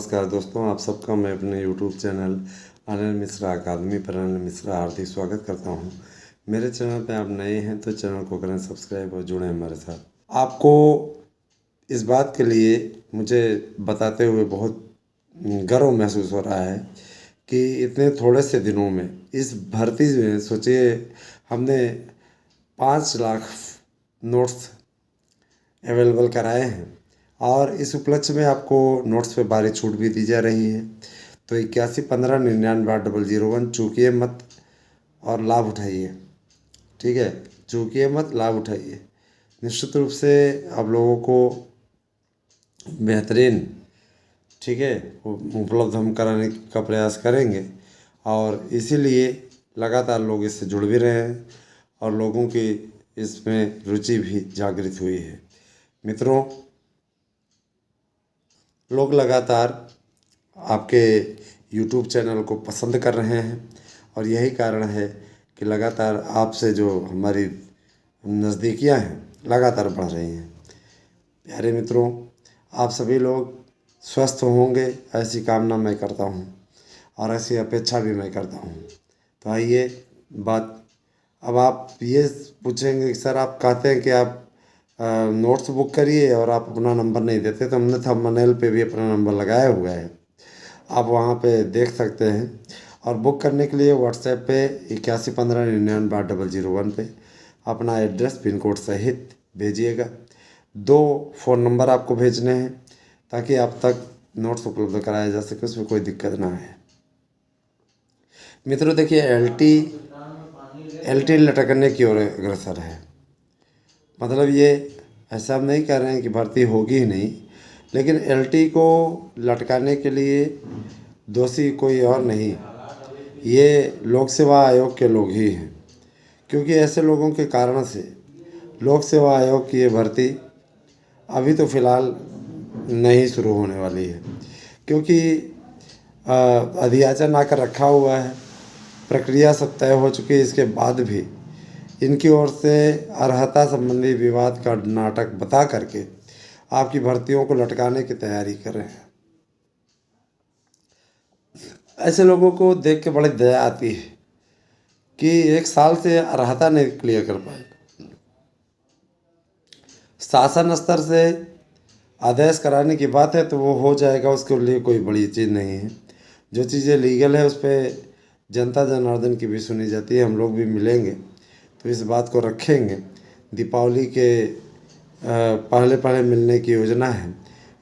नमस्कार दोस्तों, आप सबका मैं अपने YouTube चैनल अनिल मिश्रा अकादमी पर अनिल मिश्रा हार्दिक स्वागत करता हूं। मेरे चैनल पे आप नए हैं तो चैनल को करें सब्सक्राइब और जुड़ें हमारे साथ। आपको इस बात के लिए मुझे बताते हुए बहुत गर्व महसूस हो रहा है कि इतने थोड़े से दिनों में इस भर्ती में सोचिए हमने 5 लाख नोट्स अवेलेबल कराए हैं और इस उपलक्ष्य में आपको नोट्स पे भारी छूट भी दी जा रही है। तो 8115998001 चूकिए मत और लाभ उठाइए। ठीक है, चूकिए मत, लाभ उठाइए। निश्चित रूप से आप लोगों को बेहतरीन, ठीक है, उपलब्ध हम कराने का प्रयास करेंगे और इसीलिए लगातार लोग इससे जुड़ भी रहे हैं और लोगों की इसमें रुचि भी जागृत हुई है। मित्रों, लोग लगातार आपके YouTube चैनल को पसंद कर रहे हैं और यही कारण है कि लगातार आपसे जो हमारी नज़दीकियां हैं लगातार बढ़ रही हैं। प्यारे मित्रों, आप सभी लोग स्वस्थ होंगे ऐसी कामना मैं करता हूं और ऐसी अपेक्षा भी मैं करता हूं। तो आइए बात, अब आप ये पूछेंगे कि सर आप कहते हैं कि आप नोट्स बुक करिए और आप अपना नंबर नहीं देते, तो हमने थंबनेल पे भी अपना नंबर लगाया हुआ है, आप वहाँ पे देख सकते हैं। और बुक करने के लिए व्हाट्सएप पे 8115998001 पे अपना एड्रेस पिन कोड सहित भेजिएगा। 2 फ़ोन नंबर आपको भेजने हैं ताकि आप तक नोट्स उपलब्ध कराया जा सके, उसमें कोई दिक्कत ना आए। मित्रों देखिए, एल टी लटकने की ओर अग्रसर है। मतलब ये ऐसा हम नहीं कह रहे हैं कि भर्ती होगी ही नहीं, लेकिन एलटी को लटकाने के लिए दोषी कोई और नहीं, ये लोक सेवा आयोग के लोग ही हैं। क्योंकि ऐसे लोगों के कारण से लोक सेवा आयोग की ये भर्ती अभी तो फ़िलहाल नहीं शुरू होने वाली है, क्योंकि अध्याचन आकर रखा हुआ है, प्रक्रिया सब तय हो चुकी है। इसके बाद भी इनकी ओर से अर्हता संबंधी विवाद का नाटक बता करके आपकी भर्तियों को लटकाने की तैयारी कर रहे हैं। ऐसे लोगों को देख के बड़ी दया आती है कि 1 साल से अर्हता नहीं क्लियर कर पाए। शासन स्तर से आदेश कराने की बात है तो वो हो जाएगा, उसके लिए कोई बड़ी चीज़ नहीं है। जो चीज़ें लीगल है उस पर जनता जनार्दन की भी सुनी जाती है। हम लोग भी मिलेंगे तो इस बात को रखेंगे। दीपावली के पहले मिलने की योजना है।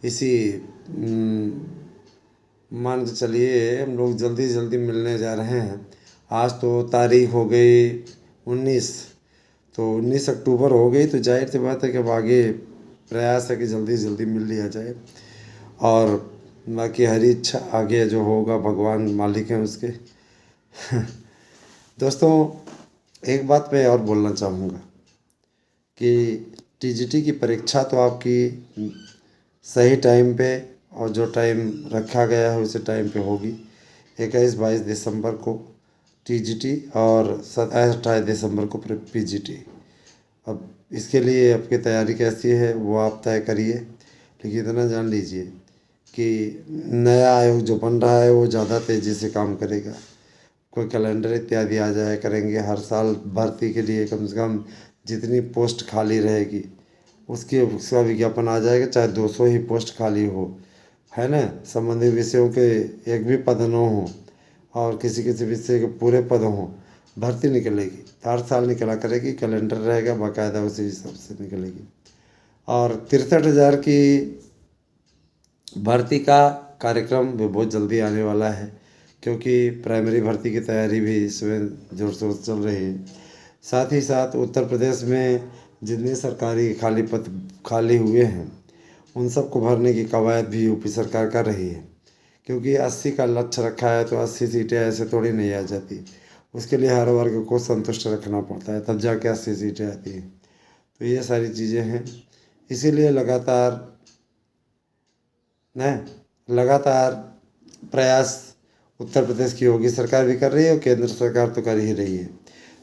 इसी मान के चलिए हम लोग जल्दी मिलने जा रहे हैं। आज तो तारीख हो गई 19, तो 19 अक्टूबर हो गई, तो जाहिर सी बात है कि अब आगे प्रयास है कि जल्दी मिल लिया जाए और बाकी हरी इच्छा, आगे जो होगा भगवान मालिक हैं उसके। दोस्तों, एक बात मैं और बोलना चाहूँगा कि टीजीटी की परीक्षा तो आपकी सही टाइम पे और जो टाइम रखा गया है उसी टाइम पे होगी। 21-22 दिसंबर को टीजीटी और 27-28 दिसंबर को पीजीटी। अब इसके लिए आपकी तैयारी कैसी है वो आप तय करिए, लेकिन इतना जान लीजिए कि नया आयोग जो बन रहा है वो ज़्यादा तेज़ी से काम करेगा। कोई कैलेंडर इत्यादि आ जाए करेंगे। हर साल भर्ती के लिए कम से कम जितनी पोस्ट खाली रहेगी उसका विज्ञापन आ जाएगा, चाहे 200 ही पोस्ट खाली हो, है ना। संबंधित विषयों के एक भी पद न हो और किसी विषय के पूरे पद हों, भर्ती निकलेगी। हर साल निकला करेगी, कैलेंडर रहेगा बाकायदा, उसी हिसाब से निकलेगी। और 63,000 की भर्ती का कार्यक्रम भी बहुत जल्दी आने वाला है, क्योंकि प्राइमरी भर्ती की तैयारी भी इसमें जोर शोर से चल रही है। साथ ही साथ उत्तर प्रदेश में जितने सरकारी खाली पद खाली हुए हैं उन सबको भरने की कवायद भी यूपी सरकार कर रही है, क्योंकि 80 का लक्ष्य रखा है तो 80 सीटें ऐसे थोड़ी नहीं आ जाती। उसके लिए हर वर्ग को संतुष्ट रखना पड़ता है, तब जाके 80 सीटें आती हैं। तो ये सारी चीज़ें हैं, इसीलिए लगातार प्रयास उत्तर प्रदेश की योगी सरकार भी कर रही है और केंद्र सरकार तो कर ही रही है।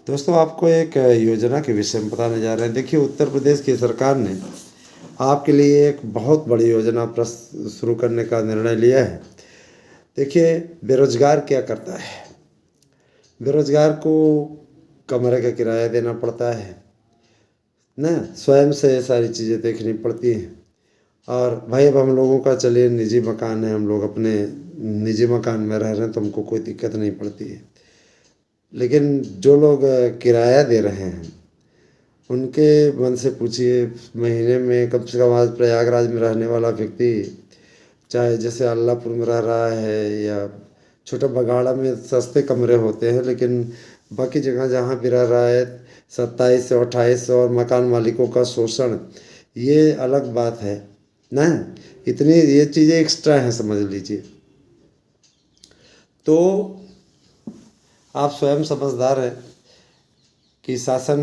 दोस्तों, आपको एक योजना के विषय में बताने जा रहे हैं। देखिए, उत्तर प्रदेश की सरकार ने आपके लिए एक बहुत बड़ी योजना शुरू करने का निर्णय लिया है। देखिए, बेरोजगार क्या करता है? बेरोजगार को कमरे का किराया देना पड़ता है ना, स्वयं से ये सारी चीज़ें देखनी पड़ती हैं। और भाई अब हम लोगों का चलिए निजी मकान है, हम लोग अपने निजी मकान में रह रहे हैं तो हमको कोई दिक्कत नहीं पड़ती है। लेकिन जो लोग किराया दे रहे हैं उनके मन से पूछिए, महीने में कम से कम आज प्रयागराज में रहने वाला व्यक्ति, चाहे जैसे अल्लाहपुर में रह रहा है या छोटा बगाड़ा में सस्ते कमरे होते हैं, लेकिन बाकी जगह जहाँ भी रह रहा है 2700 2800 और मकान मालिकों का शोषण, ये अलग बात है ना। इतनी ये चीज़ें एक्स्ट्रा हैं, समझ लीजिए। तो आप स्वयं समझदार हैं कि शासन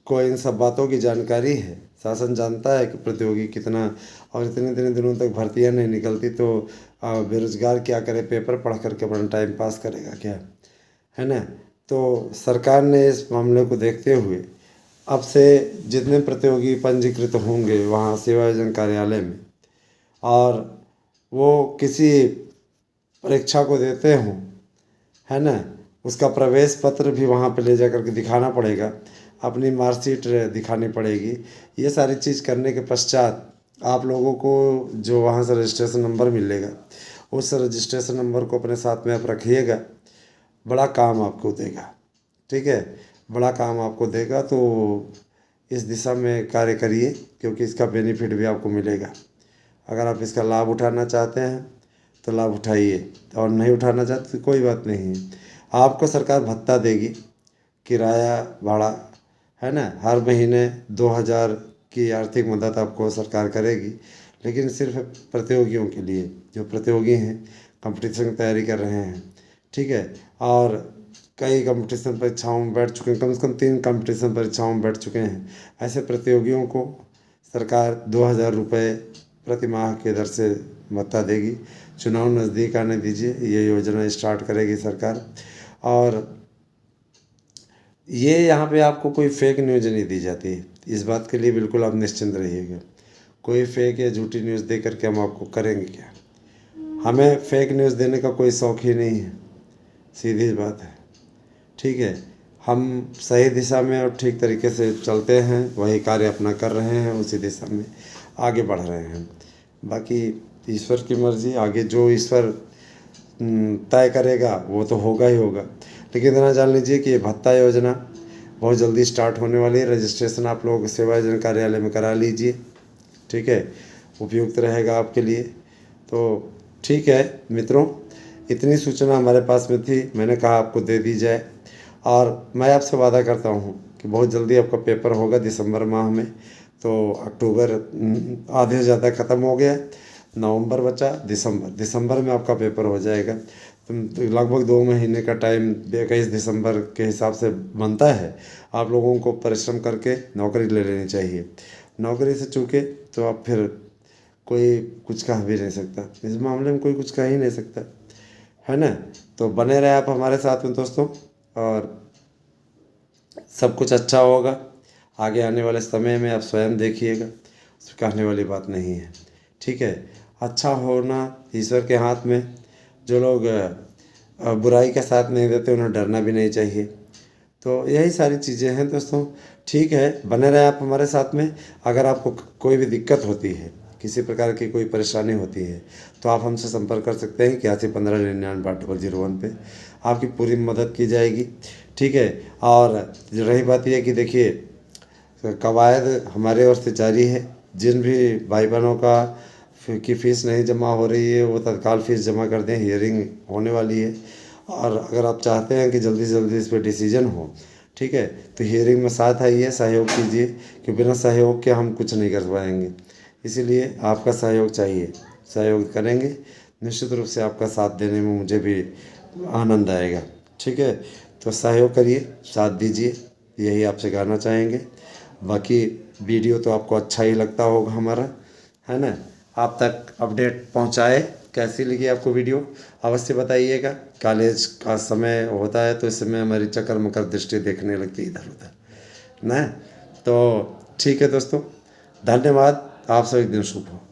को इन सब बातों की जानकारी है। शासन जानता है कि प्रतियोगी कितना, और इतने इतने दिनों तक भर्तियां नहीं निकलती तो बेरोजगार क्या करे, पेपर पढ़ करके अपना टाइम पास करेगा क्या, है ना। तो सरकार ने इस मामले को देखते हुए अब से जितने प्रतियोगी पंजीकृत होंगे वहाँ सेवा योजन कार्यालय में, और वो किसी परीक्षा को देते हों, है ना, उसका प्रवेश पत्र भी वहाँ पे ले जा कर के दिखाना पड़ेगा, अपनी मार्कशीट दिखानी पड़ेगी। ये सारी चीज़ करने के पश्चात आप लोगों को जो वहाँ से रजिस्ट्रेशन नंबर मिलेगा, उस रजिस्ट्रेशन नंबर को अपने साथ में आप रखिएगा। बड़ा काम आपको देगा, ठीक है, बड़ा काम आपको देगा। तो इस दिशा में कार्य करिए, क्योंकि इसका बेनिफिट भी आपको मिलेगा। अगर आप इसका लाभ उठाना चाहते हैं तो लाभ उठाइए, और नहीं उठाना चाहते तो कोई बात नहीं है। आपको सरकार भत्ता देगी, किराया भाड़ा, है ना, हर महीने 2000 की आर्थिक मदद आपको सरकार करेगी, लेकिन सिर्फ प्रतियोगियों के लिए, जो प्रतियोगी हैं, कंपटीशन की तैयारी कर रहे हैं, ठीक है। और कई कंपटीशन परीक्षाओं में बैठ चुके हैं, कम से कम 3 कंपटीशन परीक्षाओं में बैठ चुके हैं। ऐसे प्रतियोगियों को सरकार 2000 रुपये प्रति माह के दर से भत्ता देगी। चुनाव नज़दीक आने दीजिए, ये योजना स्टार्ट करेगी सरकार। और ये यहाँ पे आपको कोई फेक न्यूज़ नहीं दी जाती है, इस बात के लिए बिल्कुल आप निश्चिंत रहिएगा। कोई फेक या झूठी न्यूज़ दे करके हम आपको करेंगे क्या? हमें फेक न्यूज़ देने का कोई शौक़ ही नहीं है, सीधी बात है, ठीक है। हम सही दिशा में और ठीक तरीके से चलते हैं, वही कार्य अपना कर रहे हैं, उसी दिशा में आगे बढ़ रहे हैं। बाकी ईश्वर की मर्ज़ी, आगे जो ईश्वर तय करेगा वो तो होगा ही होगा। लेकिन इतना जान लीजिए कि ये भत्ता योजना बहुत जल्दी स्टार्ट होने वाली है। रजिस्ट्रेशन आप लोग सेवा योजन कार्यालय में करा लीजिए, ठीक है, उपयुक्त रहेगा आपके लिए। तो ठीक है मित्रों, इतनी सूचना हमारे पास में थी, मैंने कहा आपको दे दी जाए। और मैं आपसे वादा करता हूँ कि बहुत जल्दी आपका पेपर होगा दिसंबर माह में। तो अक्टूबर आधे से ज़्यादा ख़त्म हो गया, नवंबर बचा, दिसंबर में आपका पेपर हो जाएगा। तो लगभग 2 महीने का टाइम 21 दिसंबर के हिसाब से बनता है। आप लोगों को परिश्रम करके नौकरी ले लेनी चाहिए। नौकरी से चूके तो आप फिर कोई कुछ कह भी नहीं सकता, इस मामले में कोई कुछ कह ही नहीं सकता, है ना। तो बने रहे आप हमारे साथ में दोस्तों, और सब कुछ अच्छा होगा। आगे आने वाले समय में आप स्वयं देखिएगा, उसमें कहने वाली बात नहीं है, ठीक है। अच्छा होना ईश्वर के हाथ में। जो लोग बुराई का साथ नहीं देते उन्हें डरना भी नहीं चाहिए। तो यही सारी चीज़ें हैं दोस्तों, ठीक है, बने रहे आप हमारे साथ में। अगर आपको कोई भी दिक्कत होती है, किसी प्रकार की कोई परेशानी होती है, तो आप हमसे संपर्क कर सकते हैं 8115998001 पे, आपकी पूरी मदद की जाएगी, ठीक है। और रही बात यह कि देखिए, कवायद हमारे ओर से जारी है। जिन भी भाई बहनों की फ़ीस नहीं जमा हो रही है वो तत्काल फ़ीस जमा कर दें, हियरिंग होने वाली है। और अगर आप चाहते हैं कि जल्दी से जल्दी इस पर डिसीजन हो, ठीक है, तो हियरिंग में साथ आइए, सहयोग कीजिए, कि बिना सहयोग के हम कुछ नहीं कर पाएंगे। इसीलिए आपका सहयोग चाहिए, सहयोग करेंगे, निश्चित रूप से आपका साथ देने में मुझे भी आनंद आएगा, ठीक है। तो सहयोग करिए, साथ दीजिए, यही आपसे कहना चाहेंगे। बाकी वीडियो तो आपको अच्छा ही लगता होगा हमारा, है ना। आप तक अपडेट पहुंचाए, कैसी लगी आपको वीडियो अवश्य बताइएगा। कॉलेज का समय होता है तो इस समय हमारी चक्कर मकर दृष्टि देखने लगती है इधर उधर ना। तो ठीक है दोस्तों, धन्यवाद। आप सभी दिन शुभ हो।